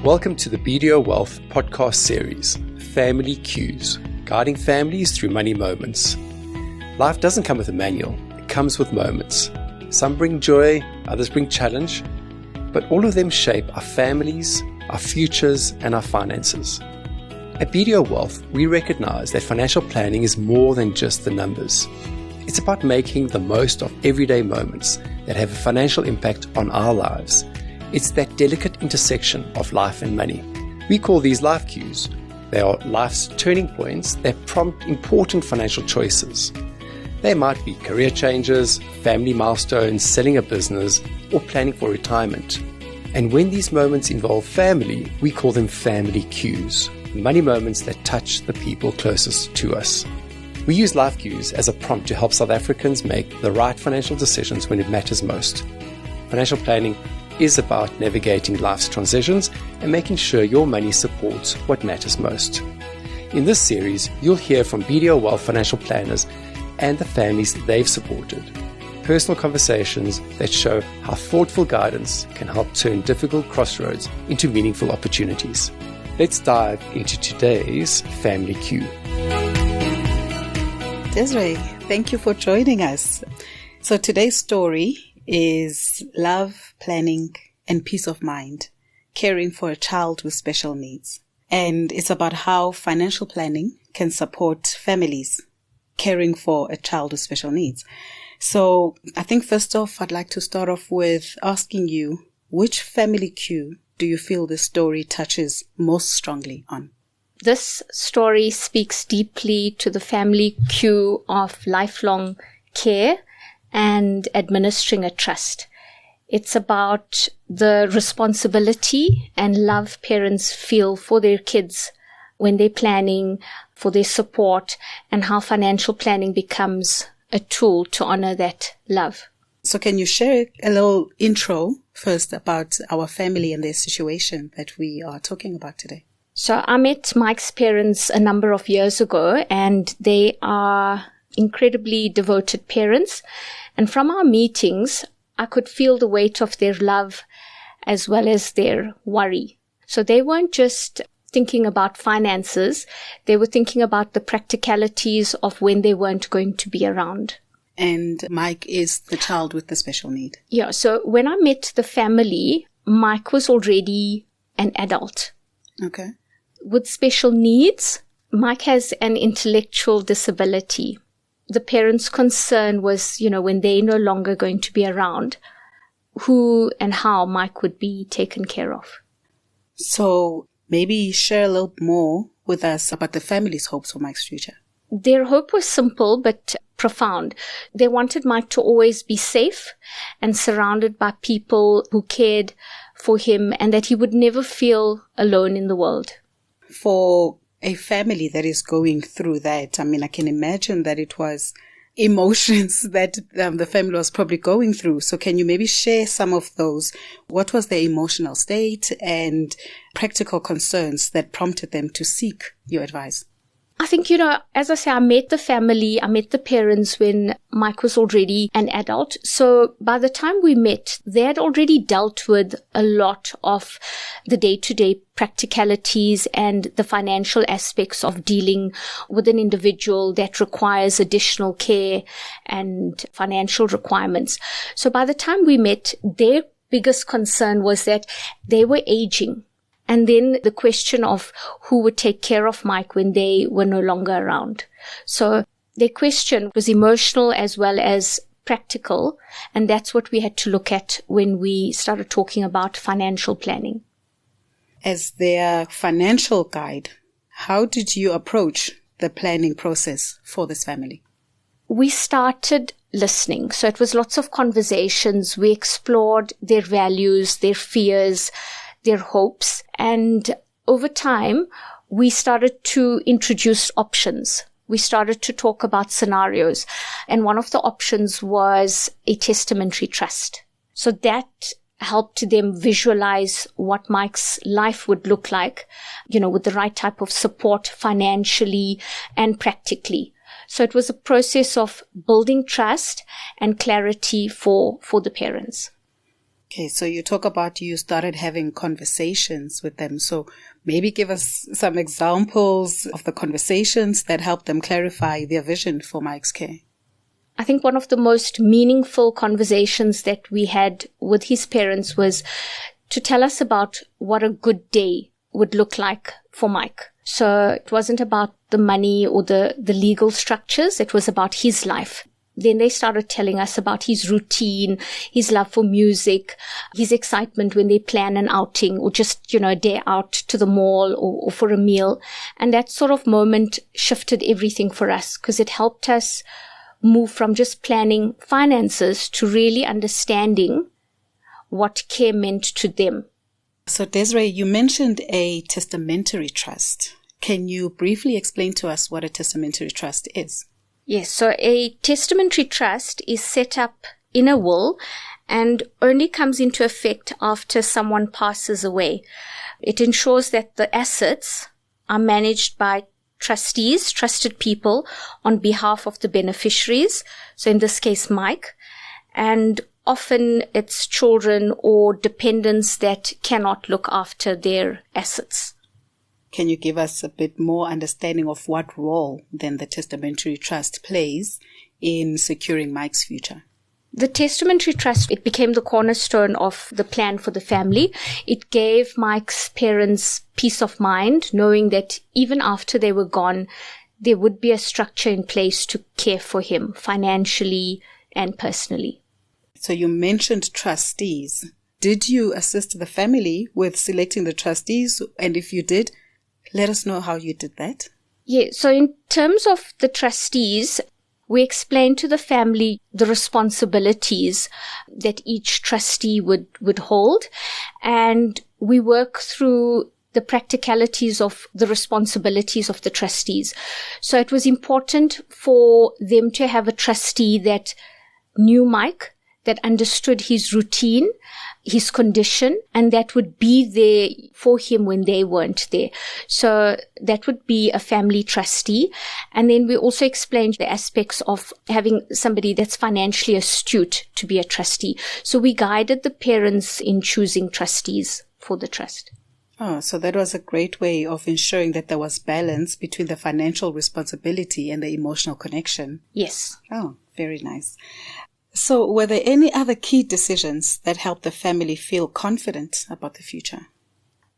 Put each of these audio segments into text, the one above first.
Welcome to the BDO Wealth podcast series, Family Cues, guiding families through money moments. Life doesn't come with a manual, it comes with moments. Some bring joy, others bring challenge, but all of them shape our families, our futures, and our finances. At BDO Wealth, we recognize that financial planning is more than just the numbers. It's about making the most of everyday moments that have a financial impact on our lives. It's that delicate intersection of life and money. We call these life cues. They are life's turning points that prompt important financial choices. They might be career changes, family milestones, selling a business, or planning for retirement. And when these moments involve family, we call them family cues, money moments that touch the people closest to us. We use life cues as a prompt to help South Africans make the right financial decisions when it matters most. Financial planning is about navigating life's transitions and making sure your money supports what matters most. In this series, you'll hear from BDO Wealth financial planners and the families they've supported. Personal conversations that show how thoughtful guidance can help turn difficult crossroads into meaningful opportunities. Let's dive into today's Family Cue. Desiree, thank you for joining us. So today's story is love, planning, and peace of mind, caring for a child with special needs. And it's about how financial planning can support families caring for a child with special needs. So I think first off, I'd like to start off with asking you, which family cue do you feel this story touches most strongly on? This story speaks deeply to the family cue of lifelong care and administering a trust. It's about the responsibility and love parents feel for their kids when they're planning, for their support, and how financial planning becomes a tool to honor that love. So can you share a little intro first about our family and their situation that we are talking about today? So I met Mike's parents a number of years ago, and they are incredibly devoted parents. And from our meetings, I could feel the weight of their love as well as their worry. So they weren't just thinking about finances, they were thinking about the practicalities of when they weren't going to be around. And Mike is the child with the special need. Yeah, so when I met the family, Mike was already an adult. Okay. With special needs, Mike has an intellectual disability. The parents' concern was, when they're no longer going to be around, who and how Mike would be taken care of. So maybe share a little more with us about the family's hopes for Mike's future. Their hope was simple but profound. They wanted Mike to always be safe and surrounded by people who cared for him, and that he would never feel alone in the world. For a family that is going through that, I can imagine that it was emotions that the family was probably going through. So can you maybe share some of those? What was their emotional state and practical concerns that prompted them to seek your advice? I think, as I say, I met the parents when Mike was already an adult. So by the time we met, they had already dealt with a lot of the day-to-day practicalities and the financial aspects of dealing with an individual that requires additional care and financial requirements. So by the time we met, their biggest concern was that they were aging. And then the question of who would take care of Mike when they were no longer around. So their question was emotional as well as practical. And that's what we had to look at when we started talking about financial planning. As their financial guide, how did you approach the planning process for this family? We started listening. So it was lots of conversations. We explored their values, their fears, their hopes. And over time, we started to introduce options. We started to talk about scenarios. And one of the options was a testamentary trust. So that helped them visualize what Mike's life would look like, with the right type of support financially and practically. So it was a process of building trust and clarity for the parents. Okay, so you talk about you started having conversations with them. So maybe give us some examples of the conversations that helped them clarify their vision for Mike's care. I think one of the most meaningful conversations that we had with his parents was to tell us about what a good day would look like for Mike. So it wasn't about the money or the legal structures. It was about his life. Then they started telling us about his routine, his love for music, his excitement when they plan an outing or just, a day out to the mall or for a meal. And that sort of moment shifted everything for us because it helped us move from just planning finances to really understanding what care meant to them. So Desiree, you mentioned a testamentary trust. Can you briefly explain to us what a testamentary trust is? Yes, so a testamentary trust is set up in a will and only comes into effect after someone passes away. It ensures that the assets are managed by trustees, trusted people on behalf of the beneficiaries. So in this case, Mike. And often it's children or dependents that cannot look after their assets. Can you give us a bit more understanding of what role then the testamentary trust plays in securing Mike's future? The testamentary trust, it became the cornerstone of the plan for the family. It gave Mike's parents peace of mind, knowing that even after they were gone, there would be a structure in place to care for him financially and personally. So you mentioned trustees. Did you assist the family with selecting the trustees? And if you did, let us know how you did that. Yeah, so in terms of the trustees, we explained to the family the responsibilities that each trustee would hold, and we work through the practicalities of the responsibilities of the trustees. So it was important for them to have a trustee that knew Mike, that understood his routine, his condition, and that would be there for him when they weren't there. So that would be a family trustee. And then we also explained the aspects of having somebody that's financially astute to be a trustee. So we guided the parents in choosing trustees for the trust. Oh, so that was a great way of ensuring that there was balance between the financial responsibility and the emotional connection. Yes. Oh, very nice. So were there any other key decisions that helped the family feel confident about the future?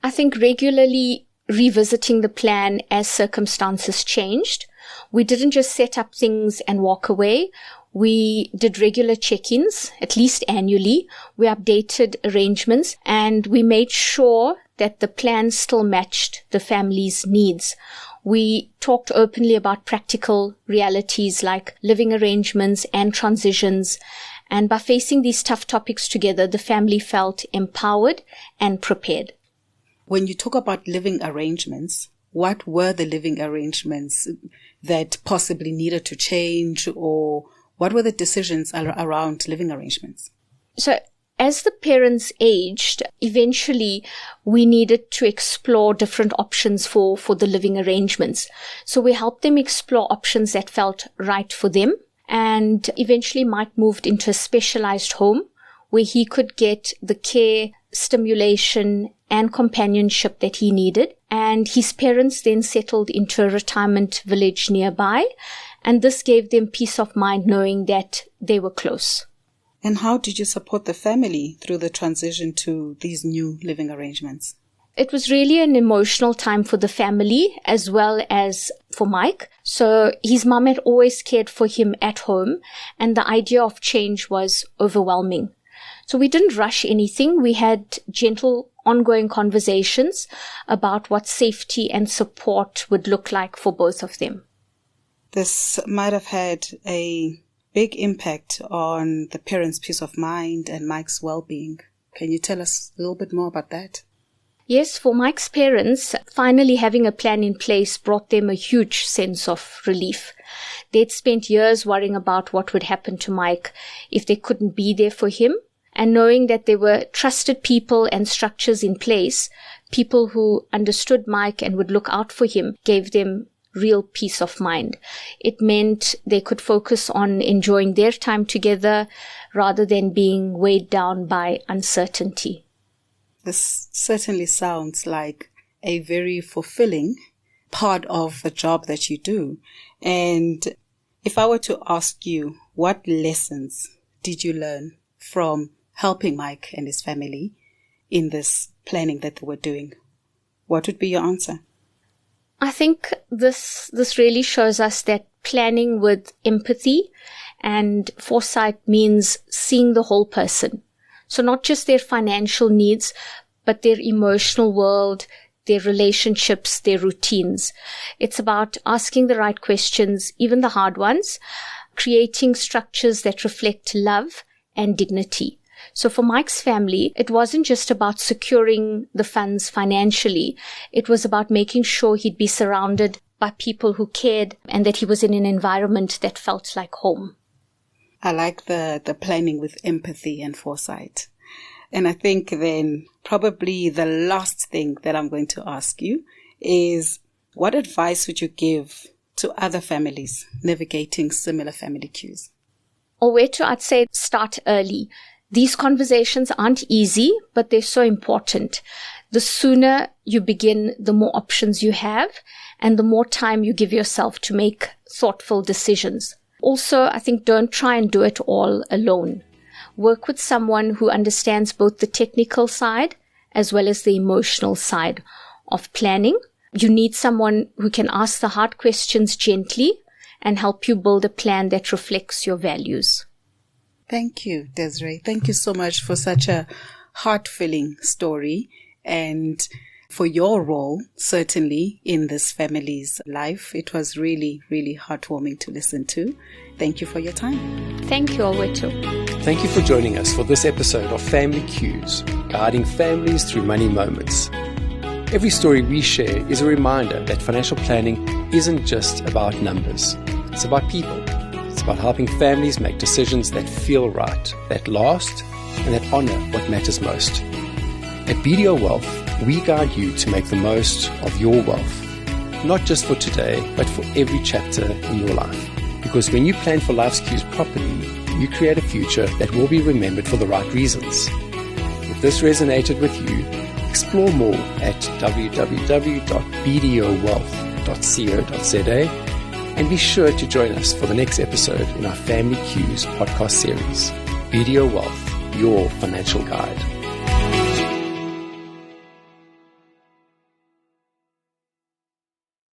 I think regularly revisiting the plan as circumstances changed. We didn't just set up things and walk away. We did regular check-ins, at least annually. We updated arrangements and we made sure that the plan still matched the family's needs. We talked openly about practical realities like living arrangements and transitions. And by facing these tough topics together, the family felt empowered and prepared. When you talk about living arrangements, what were the living arrangements that possibly needed to change, or what were the decisions around living arrangements? So as the parents aged, eventually we needed to explore different options for the living arrangements. So we helped them explore options that felt right for them. And eventually Mike moved into a specialized home where he could get the care, stimulation, and companionship that he needed. And his parents then settled into a retirement village nearby. And this gave them peace of mind knowing that they were close. And how did you support the family through the transition to these new living arrangements? It was really an emotional time for the family as well as for Mike. So his mom had always cared for him at home, and the idea of change was overwhelming. So we didn't rush anything. We had gentle, ongoing conversations about what safety and support would look like for both of them. This might have had a big impact on the parents' peace of mind and Mike's well-being. Can you tell us a little bit more about that? Yes, for Mike's parents, finally having a plan in place brought them a huge sense of relief. They'd spent years worrying about what would happen to Mike if they couldn't be there for him. And knowing that there were trusted people and structures in place, people who understood Mike and would look out for him, gave them real peace of mind. It meant they could focus on enjoying their time together rather than being weighed down by uncertainty. This certainly sounds like a very fulfilling part of the job that you do. And if I were to ask you, what lessons did you learn from helping Mike and his family in this planning that they were doing? What would be your answer? I think this really shows us that planning with empathy and foresight means seeing the whole person. So not just their financial needs, but their emotional world, their relationships, their routines. It's about asking the right questions, even the hard ones, creating structures that reflect love and dignity. So for Mike's family, it wasn't just about securing the funds financially. It was about making sure he'd be surrounded by people who cared and that he was in an environment that felt like home. I like the planning with empathy and foresight. And I think then probably the last thing that I'm going to ask you is, what advice would you give to other families navigating similar family cues? Alweto, I'd say start early. These conversations aren't easy, but they're so important. The sooner you begin, the more options you have, and the more time you give yourself to make thoughtful decisions. Also, I think don't try and do it all alone. Work with someone who understands both the technical side as well as the emotional side of planning. You need someone who can ask the hard questions gently and help you build a plan that reflects your values. Thank you, Desiree. Thank you so much for such a heart-filling story and for your role, certainly, in this family's life. It was really, really heartwarming to listen to. Thank you for your time. Thank you, Alweto. Thank you for joining us for this episode of Family Cues, guiding families through money moments. Every story we share is a reminder that financial planning isn't just about numbers. It's about people. It's about helping families make decisions that feel right, that last, and that honor what matters most. At BDO Wealth, we guide you to make the most of your wealth, not just for today, but for every chapter in your life. Because when you plan for life's cues properly, you create a future that will be remembered for the right reasons. If this resonated with you, explore more at www.bdowealth.co.za and be sure to join us for the next episode in our Family Cues podcast series. BDO Wealth, your financial guide.